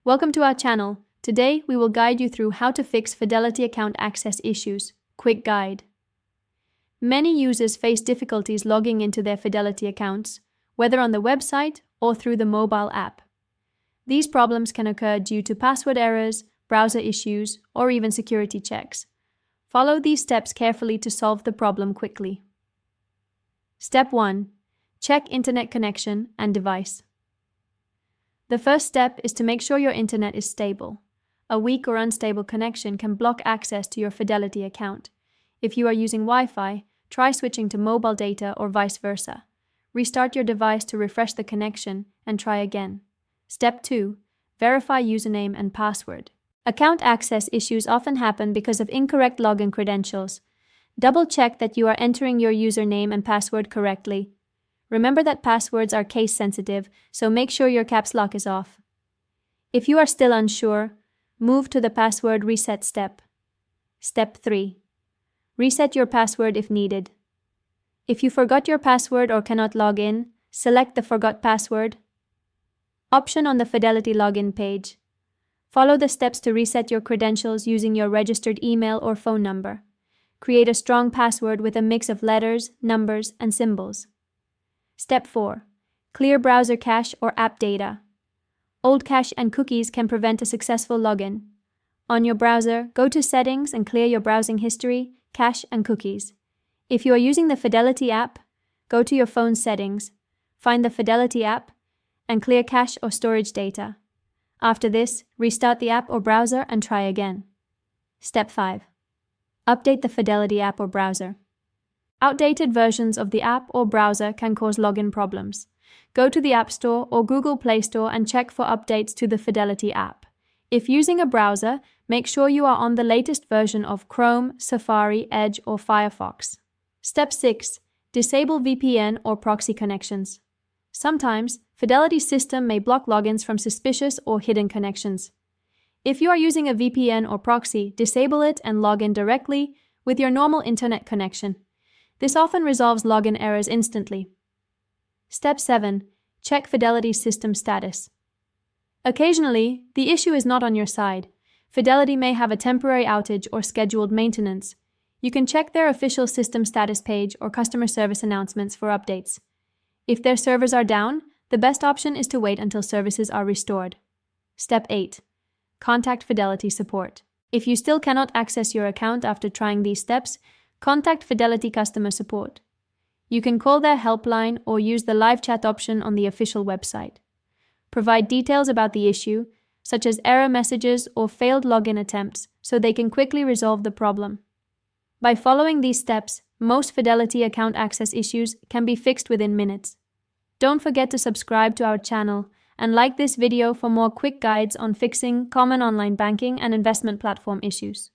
Welcome to our channel. Today, we will guide you through how to fix Fidelity account access issues. Quick guide. Many users face difficulties logging into their Fidelity accounts, whether on the website or through the mobile app. These problems can occur due to password errors, browser issues, or even security checks. Follow these steps carefully to solve the problem quickly. Step 1. Check internet connection and device. The first step is to make sure your internet is stable. A weak or unstable connection can block access to your Fidelity account. If you are using Wi-Fi, try switching to mobile data or vice versa. Restart your device to refresh the connection and try again. Step 2. Verify username and password. Account access issues often happen because of incorrect login credentials. Double-check that you are entering your username and password correctly. Remember that passwords are case-sensitive, so make sure your caps lock is off. If you are still unsure, move to the password reset step. Step 3. Reset your password if needed. If you forgot your password or cannot log in, select the Forgot Password option on the Fidelity login page. Follow the steps to reset your credentials using your registered email or phone number. Create a strong password with a mix of letters, numbers, and symbols. Step 4. Clear browser cache or app data. Old cache and cookies can prevent a successful login. On your browser, go to Settings and clear your browsing history, cache, and cookies. If you are using the Fidelity app, go to your phone's settings, find the Fidelity app, and clear cache or storage data. After this, restart the app or browser and try again. Step 5. Update the Fidelity app or browser. Outdated versions of the app or browser can cause login problems. Go to the App Store or Google Play Store and check for updates to the Fidelity app. If using a browser, make sure you are on the latest version of Chrome, Safari, Edge, or Firefox. Step 6. Disable VPN or proxy connections. Sometimes, Fidelity's system may block logins from suspicious or hidden connections. If you are using a VPN or proxy, disable it and log in directly with your normal internet connection. This often resolves login errors instantly. Step 7. Check Fidelity's system status. Occasionally, the issue is not on your side. Fidelity may have a temporary outage or scheduled maintenance. You can check their official system status page or customer service announcements for updates. If their servers are down, the best option is to wait until services are restored. Step 8. Contact Fidelity support. If you still cannot access your account after trying these steps, contact Fidelity customer support. You can call their helpline or use the live chat option on the official website. Provide details about the issue, such as error messages or failed login attempts, so they can quickly resolve the problem. By following these steps, most Fidelity account access issues can be fixed within minutes. Don't forget to subscribe to our channel and like this video for more quick guides on fixing common online banking and investment platform issues.